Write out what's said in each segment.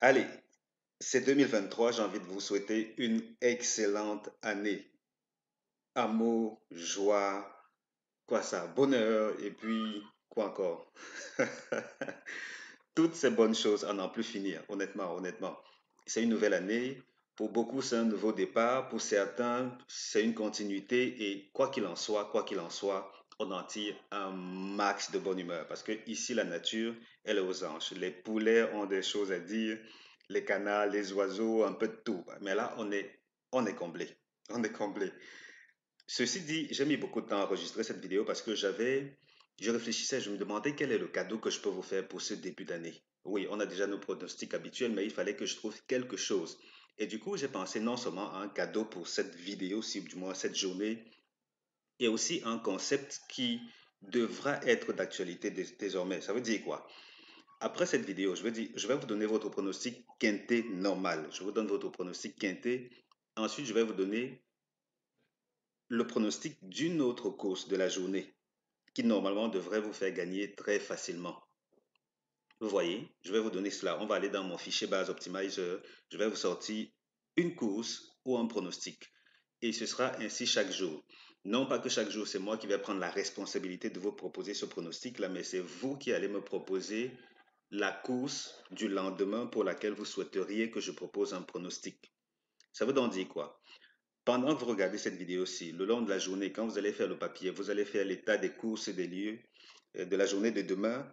Allez, c'est 2023, j'ai envie de vous souhaiter une excellente année. Amour, joie, quoi ça, bonheur, et puis quoi encore? Toutes ces bonnes choses à n'en plus finir, honnêtement, honnêtement. C'est une nouvelle année. Pour beaucoup, c'est un nouveau départ. Pour certains, c'est une continuité. Et quoi qu'il en soit, on en tire un max de bonne humeur. Parce que ici, la nature, elle est aux anges. Les poulets ont des choses à dire. Les canards, les oiseaux, un peu de tout. Mais là, on est comblé. On est comblé. Ceci dit, j'ai mis beaucoup de temps à enregistrer cette vidéo parce que je réfléchissais, je me demandais quel est le cadeau que je peux vous faire pour ce début d'année. Oui, on a déjà nos pronostics habituels, mais il fallait que je trouve quelque chose. Et du coup, j'ai pensé non seulement à un cadeau pour cette vidéo, si du moins cette journée, et aussi un concept qui devra être d'actualité désormais. Ça veut dire quoi? Après cette vidéo, je vais vous donner votre pronostic quinté normal. Je vous donne votre pronostic quinté. Ensuite, je vais vous donner le pronostic d'une autre course de la journée qui normalement devrait vous faire gagner très facilement. Vous voyez, je vais vous donner cela. On va aller dans mon fichier base optimizer. Je vais vous sortir une course ou un pronostic. Et ce sera ainsi chaque jour. Non pas que chaque jour, c'est moi qui vais prendre la responsabilité de vous proposer ce pronostic-là, mais c'est vous qui allez me proposer la course du lendemain pour laquelle vous souhaiteriez que je propose un pronostic. Ça veut donc dire quoi? Pendant que vous regardez cette vidéo-ci, le long de la journée, quand vous allez faire le papier, vous allez faire l'état des courses et des lieux de la journée de demain,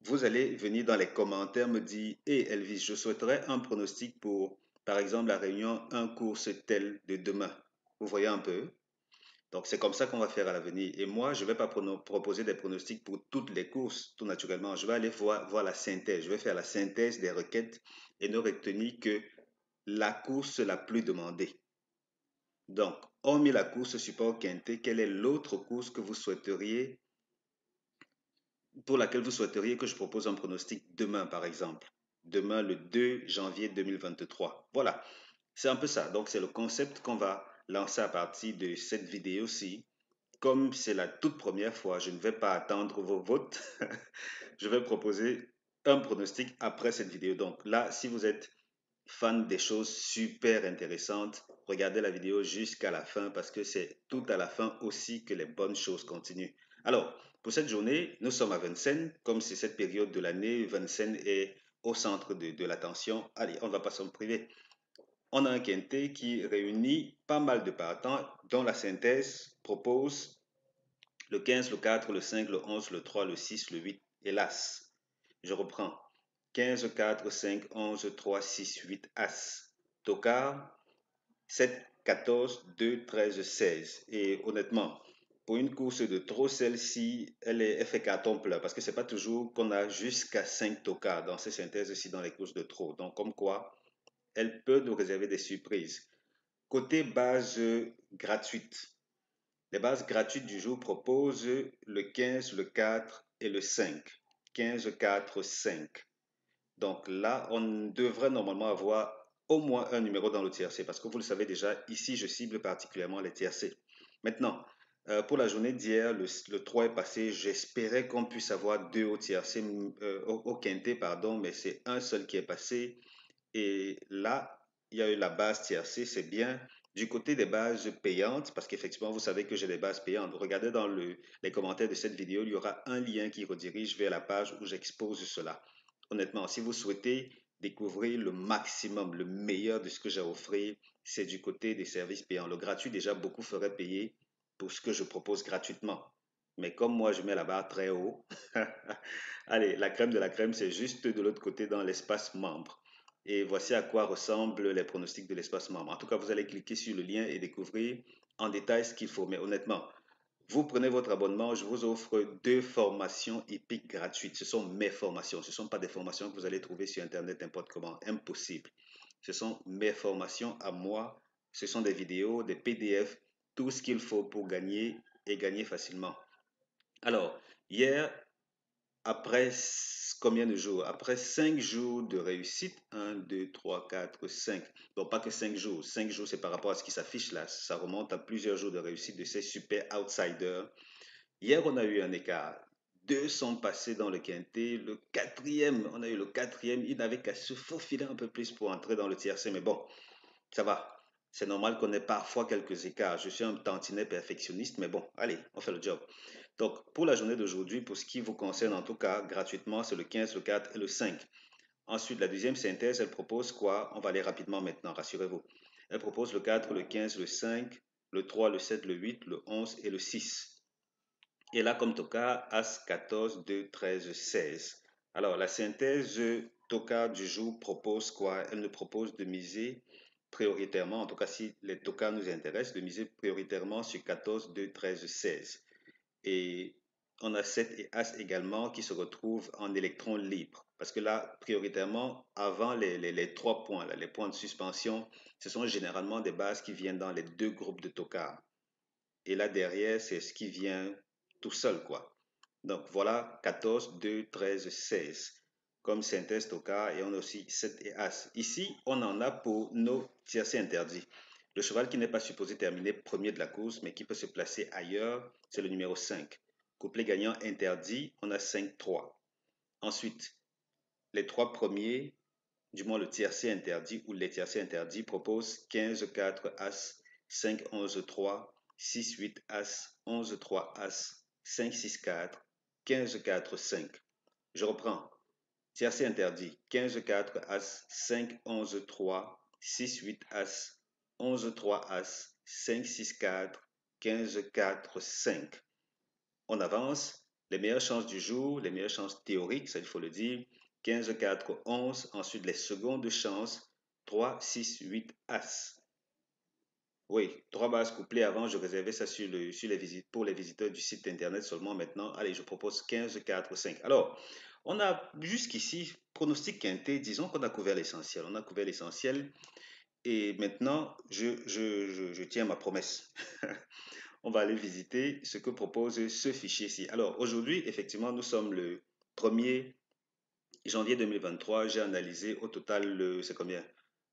vous allez venir dans les commentaires me dire, Hé Elvis, je souhaiterais un pronostic pour, par exemple, la réunion un course telle de demain. Vous voyez un peu? Donc, c'est comme ça qu'on va faire à l'avenir. Et moi, je ne vais pas proposer des pronostics pour toutes les courses, tout naturellement. Je vais aller voir la synthèse. Je vais faire la synthèse des requêtes et ne retenir que la course la plus demandée. Donc, hormis la course support quintet, quelle est l'autre course que vous souhaiteriez, pour laquelle vous souhaiteriez que je propose un pronostic demain, par exemple? Demain, le 2 janvier 2023. Voilà, c'est un peu ça. Donc, c'est le concept qu'on va lancer à partir de cette vidéo-ci. Comme c'est la toute première fois, je ne vais pas attendre vos votes. Je vais proposer un pronostic après cette vidéo. Donc là, si vous êtes fan des choses super intéressantes, regardez la vidéo jusqu'à la fin parce que c'est tout à la fin aussi que les bonnes choses continuent. Alors, pour cette journée, nous sommes à Vincennes. Comme c'est cette période de l'année, Vincennes est au centre de l'attention. Allez, on ne va pas s'en priver. On a un quintet qui réunit pas mal de partants dont la synthèse propose le 15, le 4, le 5, le 11, le 3, le 6, le 8 et l'As. Je reprends. 15, 4, 5, 11, 3, 6, 8, As. Tocard, 7, 14, 2, 13, 16. Et honnêtement, pour une course de trop, celle-ci, elle fait carton plein parce que c'est pas toujours qu'on a jusqu'à 5 tocards dans ces synthèses-ci dans les courses de trop. Donc, comme quoi, elle peut nous réserver des surprises. Côté base gratuite, les bases gratuites du jour proposent le 15, le 4 et le 5. 15, 4, 5. Donc là, on devrait normalement avoir au moins un numéro dans le tiercé parce que vous le savez déjà, ici, je cible particulièrement les tiercés. Maintenant, pour la journée d'hier, le 3 est passé. J'espérais qu'on puisse avoir deux au tiercé, au quintet, pardon, mais c'est un seul qui est passé. Et là, il y a eu la base tiercée, c'est bien. Du côté des bases payantes, parce qu'effectivement, vous savez que j'ai des bases payantes. Regardez dans les commentaires de cette vidéo, il y aura un lien qui redirige vers la page où j'expose cela. Honnêtement, si vous souhaitez découvrir le maximum, le meilleur de ce que j'ai à offrir, c'est du côté des services payants. Le gratuit, déjà, beaucoup feraient payer pour ce que je propose gratuitement. Mais comme moi, je mets la barre très haut, allez, la crème de la crème, c'est juste de l'autre côté dans l'espace membre. Et voici à quoi ressemblent les pronostics de l'espace membre. En tout cas, vous allez cliquer sur le lien et découvrir en détail ce qu'il faut. Mais honnêtement, vous prenez votre abonnement, je vous offre deux formations épiques gratuites. Ce sont mes formations. Ce ne sont pas des formations que vous allez trouver sur Internet n'importe comment. Impossible. Ce sont mes formations à moi. Ce sont des vidéos, des PDF, tout ce qu'il faut pour gagner et gagner facilement. Alors, hier, après combien de jours? Après 5 jours de réussite, un, 2, 3, 4, 5. Donc pas que 5 jours. 5 jours, c'est par rapport à ce qui s'affiche là. Ça remonte à plusieurs jours de réussite de ces super outsiders. Hier, on a eu un écart deux sont passés dans le quintet. Le quatrième, on a eu le quatrième, il n'avait qu'à se faufiler un peu plus pour entrer dans le tiercé, mais bon, ça va. C'est normal qu'on ait parfois quelques écarts. Je suis un tantinet perfectionniste, mais bon, allez, on fait le job. Donc, pour la journée d'aujourd'hui, pour ce qui vous concerne en tout cas, gratuitement, c'est le 15, le 4 et le 5. Ensuite, la deuxième synthèse, elle propose quoi? On va aller rapidement maintenant, rassurez-vous. Elle propose le 4, le 15, le 5, le 3, le 7, le 8, le 11 et le 6. Et là, comme Toka, As 14, 2, 13, 16. Alors, la synthèse Toka du jour propose quoi? Elle nous propose de miser prioritairement, en tout cas si les Toka nous intéressent, de miser prioritairement sur 14, 2, 13, 16. Et on a 7 et As également qui se retrouvent en électrons libres. Parce que là, prioritairement, avant les 3 points, là, les points de suspension, ce sont généralement des bases qui viennent dans les deux groupes de Toka. Et là, derrière, c'est ce qui vient tout seul, quoi. Donc voilà, 14, 2, 13, 16 comme synthèse Toka, et on a aussi 7 et As. Ici, on en a pour nos tiercés interdits. Le cheval qui n'est pas supposé terminer premier de la course, mais qui peut se placer ailleurs, c'est le numéro 5. Couplet gagnant interdit, on a 5, 3. Ensuite, les trois premiers, du moins le tiercé interdit ou les tiercés interdits, proposent 15, 4, As, 5, 11, 3, 6, 8, As, 11, 3, As, 5, 6, 4, 15, 4, 5. Je reprends. Tiercé interdit. 15, 4, As, 5, 11, 3, 6, 8, As, 11, 3, As, 5, 6, 4, 15, 4, 5. On avance. Les meilleures chances du jour, les meilleures chances théoriques, ça il faut le dire. 15, 4, 11. Ensuite, les secondes chances. 3, 6, 8, As. Oui, trois bases couplées. Avant, je réservais ça sur les visites, pour les visiteurs du site internet seulement. Maintenant, allez, je propose 15, 4, 5. Alors, on a jusqu'ici, pronostic quintet, disons qu'on a couvert l'essentiel. On a couvert l'essentiel. Et maintenant, je tiens ma promesse. On va aller visiter ce que propose ce fichier-ci. Alors, aujourd'hui, effectivement, nous sommes le 1er janvier 2023. J'ai analysé au total, c'est combien?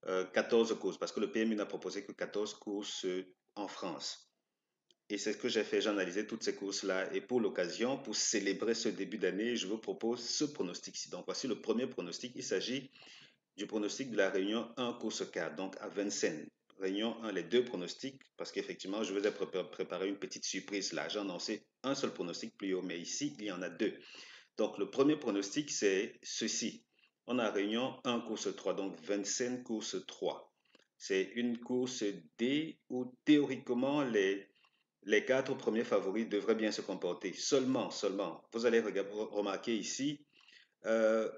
14 courses, parce que le PMU n'a proposé que 14 courses en France. Et c'est ce que j'ai fait, j'ai analysé toutes ces courses-là. Et pour l'occasion, pour célébrer ce début d'année, je vous propose ce pronostic-ci. Donc, voici le premier pronostic. Il s'agit du pronostic de la réunion 1, course 4, donc à Vincennes. Réunion 1, les deux pronostics, parce qu'effectivement, je vous ai préparé une petite surprise là. J'ai annoncé un seul pronostic plus haut, mais ici, il y en a deux. Donc, le premier pronostic, c'est ceci. On a réunion 1, course 3, donc Vincennes, course 3. C'est une course D où théoriquement, les quatre premiers favoris devraient bien se comporter. Seulement, vous allez remarquer ici, euh,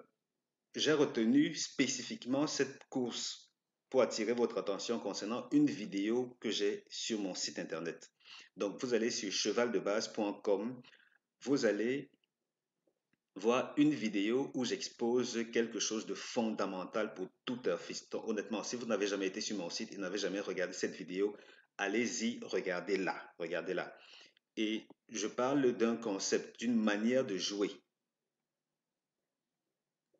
j'ai retenu spécifiquement cette course pour attirer votre attention concernant une vidéo que j'ai sur mon site internet. Donc, vous allez sur chevaldebase.com, vous allez voir une vidéo où j'expose quelque chose de fondamental pour tout turfiste. Donc, honnêtement, si vous n'avez jamais été sur mon site et n'avez jamais regardé cette vidéo, allez-y, regardez-la, regardez-la. Et je parle d'un concept, d'une manière de jouer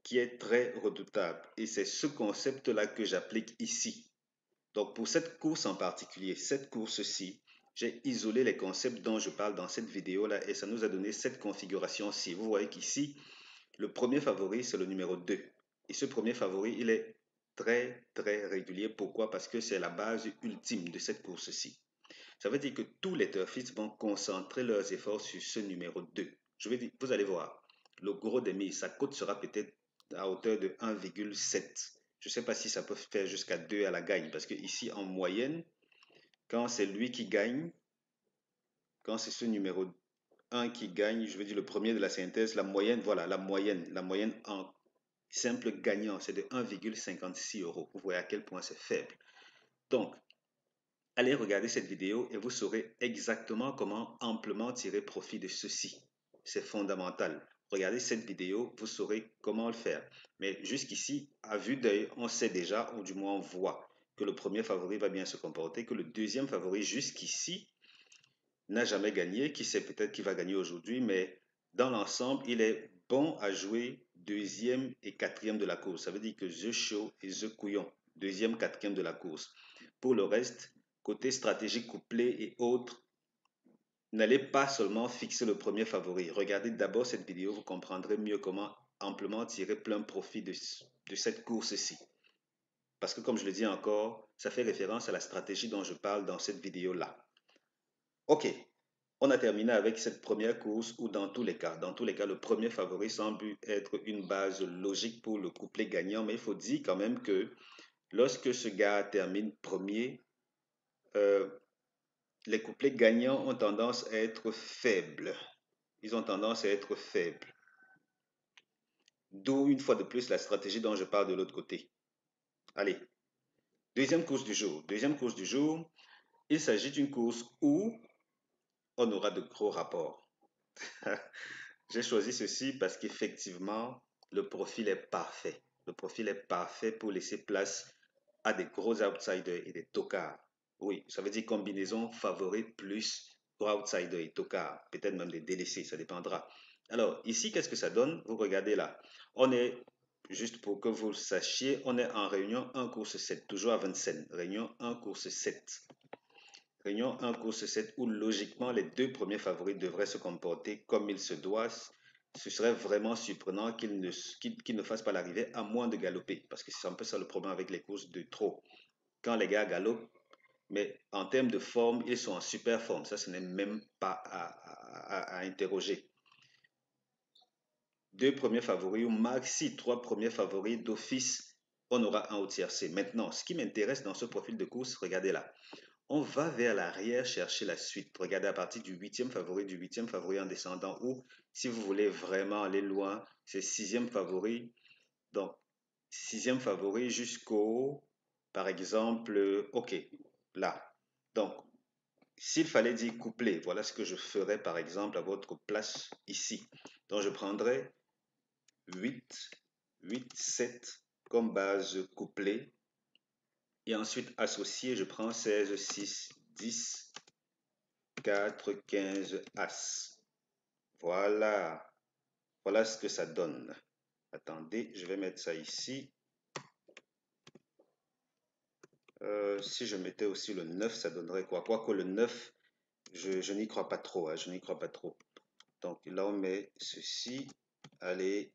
qui est très redoutable. Et c'est ce concept-là que j'applique ici. Donc pour cette course en particulier, cette course-ci, j'ai isolé les concepts dont je parle dans cette vidéo-là et ça nous a donné cette configuration-ci. Vous voyez qu'ici, le premier favori, c'est le numéro 2. Et ce premier favori, il est très, très régulier. Pourquoi? Parce que c'est la base ultime de cette course-ci. Ça veut dire que tous les turfistes vont concentrer leurs efforts sur ce numéro 2. Je veux dire, vous allez voir, le gros des mises, sa cote sera peut-être à hauteur de 1,7. Je ne sais pas si ça peut faire jusqu'à 2 à la gagne, parce que ici, en moyenne, quand c'est lui qui gagne, quand c'est ce numéro 1 qui gagne, je veux dire le premier de la synthèse, la moyenne, voilà, la moyenne en simple gagnant, c'est de 1,56 euros. Vous voyez à quel point c'est faible. Donc, allez regarder cette vidéo et vous saurez exactement comment amplement tirer profit de ceci. C'est fondamental. Regardez cette vidéo, vous saurez comment le faire. Mais jusqu'ici, à vue d'œil, on sait déjà, ou du moins on voit, que le premier favori va bien se comporter, que le deuxième favori jusqu'ici n'a jamais gagné, qui sait peut-être qu'il va gagner aujourd'hui, mais dans l'ensemble, il est bon à jouer deuxième et quatrième de la course. Ça veut dire que The Show et The Couillon, deuxième, quatrième de la course. Pour le reste, côté stratégique couplé et autres, n'allez pas seulement fixer le premier favori. Regardez d'abord cette vidéo, vous comprendrez mieux comment amplement tirer plein profit de cette course-ci. Parce que comme je le dis encore, ça fait référence à la stratégie dont je parle dans cette vidéo-là. Ok, on a terminé avec cette première course où dans tous les cas, le premier favori semble être une base logique pour le couplet gagnant, mais il faut dire quand même que lorsque ce gars termine premier, euh, les couplets gagnants ont tendance à être faibles. Ils ont tendance à être faibles. D'où une fois de plus la stratégie dont je parle de l'autre côté. Allez, deuxième course du jour. Deuxième course du jour, il s'agit d'une course où on aura de gros rapports. J'ai choisi ceci parce qu'effectivement, le profil est parfait. Le profil est parfait pour laisser place à des gros outsiders et des tocards. Oui, ça veut dire combinaison favorite plus outsiders et tocards. Peut-être même des délaissés, ça dépendra. Alors, ici, qu'est-ce que ça donne? Vous regardez là. On est, juste pour que vous le sachiez, on est en réunion 1 course 7, toujours à Vincennes. Réunion 1 course 7. Réunion 1 course 7 où logiquement les deux premiers favoris devraient se comporter comme il se doit. Ce serait vraiment surprenant qu'ils ne fassent pas l'arrivée à moins de galoper. Parce que c'est un peu ça le problème avec les courses de trop. Quand les gars galopent, mais en termes de forme, ils sont en super forme. Ça, ce n'est même pas à interroger. Deux premiers favoris ou maxi trois premiers favoris d'office, on aura un au tiercé. Maintenant, ce qui m'intéresse dans ce profil de course, regardez là. On va vers l'arrière chercher la suite. Regardez à partir du huitième favori en descendant, ou si vous voulez vraiment aller loin, c'est sixième favori. Donc, sixième favori jusqu'au, par exemple, ok, là. Donc, s'il fallait dire couplet, voilà ce que je ferais par exemple à votre place ici. Donc, je prendrais 8, 8, 7 comme base couplet. Et ensuite, associé, je prends 16, 6, 10, 4, 15, As. Voilà. Voilà ce que ça donne. Attendez, je vais mettre ça ici. Si je mettais aussi le 9, ça donnerait quoi? Quoique le 9, je n'y crois pas trop. Hein, je n'y crois pas trop. Donc là, on met ceci. Allez.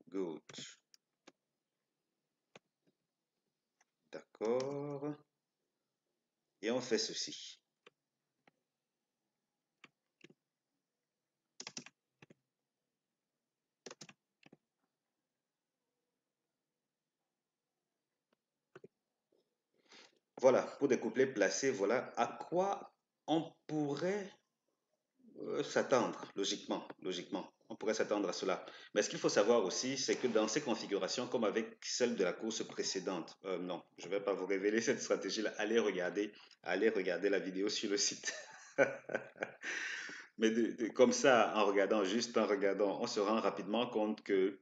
Good. D'accord. Et on fait ceci. Voilà, pour des couplets placés, voilà à quoi on pourrait s'attendre, logiquement. On pourrait s'attendre à cela. Mais ce qu'il faut savoir aussi, c'est que dans ces configurations, comme avec celle de la course précédente, non, je ne vais pas vous révéler cette stratégie-là. Allez regarder la vidéo sur le site. Mais comme ça, juste en regardant, on se rend rapidement compte que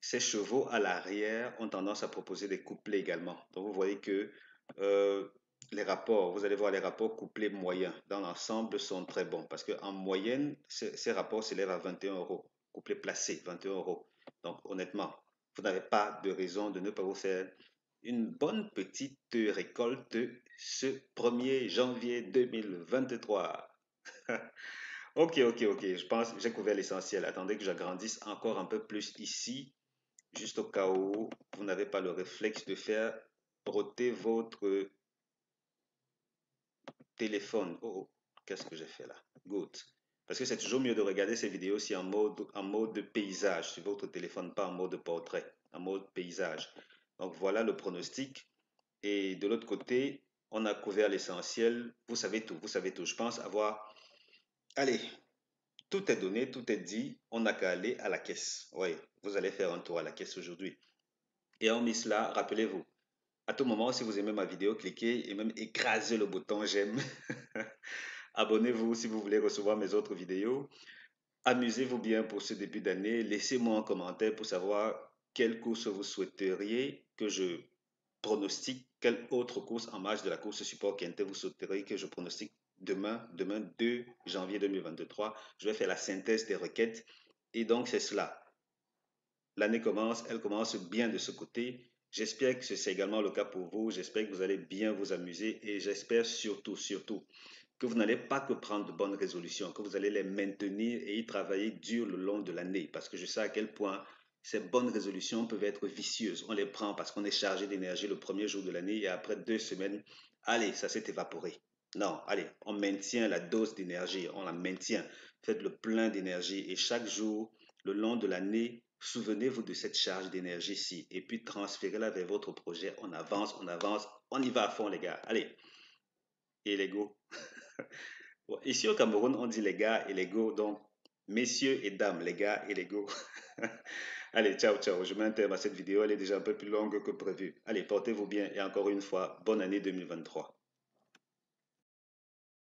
ces chevaux à l'arrière ont tendance à proposer des couplets également. Donc vous voyez que euh, les rapports, vous allez voir les rapports couplés moyens dans l'ensemble sont très bons parce qu'en moyenne, ces rapports s'élèvent à 21 euros. Couplé placé, 21 euros. Donc honnêtement, vous n'avez pas de raison de ne pas vous faire une bonne petite récolte ce 1er janvier 2023. Ok. Je pense que j'ai couvert l'essentiel. Attendez que j'agrandisse encore un peu plus ici, juste au cas où vous n'avez pas le réflexe de faire roter votre téléphone. Oh, qu'est-ce que j'ai fait là? Good. Parce que c'est toujours mieux de regarder ces vidéos aussi en mode paysage sur votre téléphone, pas en mode portrait, en mode paysage. Donc voilà le pronostic. Et de l'autre côté, on a couvert l'essentiel. Vous savez tout, vous savez tout. Je pense avoir... Allez, tout est donné, tout est dit. On n'a qu'à aller à la caisse. Oui, vous allez faire un tour à la caisse aujourd'hui. Et en mis cela, rappelez-vous, à tout moment, si vous aimez ma vidéo, cliquez et même écrasez le bouton j'aime. Abonnez-vous si vous voulez recevoir mes autres vidéos. Amusez-vous bien pour ce début d'année. Laissez-moi un commentaire pour savoir quelle course vous souhaiteriez que je pronostique, quelle autre course en marge de la course support Quintet vous souhaiteriez que je pronostique demain 2 janvier 2023. Je vais faire la synthèse des requêtes. Et donc, c'est cela. L'année commence, elle commence bien de ce côté. J'espère que c'est également le cas pour vous. J'espère que vous allez bien vous amuser et j'espère surtout, surtout, que vous n'allez pas que prendre de bonnes résolutions, que vous allez les maintenir et y travailler dur le long de l'année. Parce que je sais à quel point ces bonnes résolutions peuvent être vicieuses. On les prend parce qu'on est chargé d'énergie le premier jour de l'année et après 2 semaines, allez, ça s'est évaporé. Non, allez, on maintient la dose d'énergie, on la maintient. Faites le plein d'énergie et chaque jour, le long de l'année, souvenez-vous de cette charge d'énergie-ci et puis transférez-la vers votre projet. On avance, on y va à fond les gars. Allez, et les go. Ici au Cameroun, on dit les gars et les go, donc messieurs et dames, les gars et les go. Allez, ciao, ciao. Je mets un terme à cette vidéo, elle est déjà un peu plus longue que prévu. Allez, portez-vous bien et encore une fois, bonne année 2023.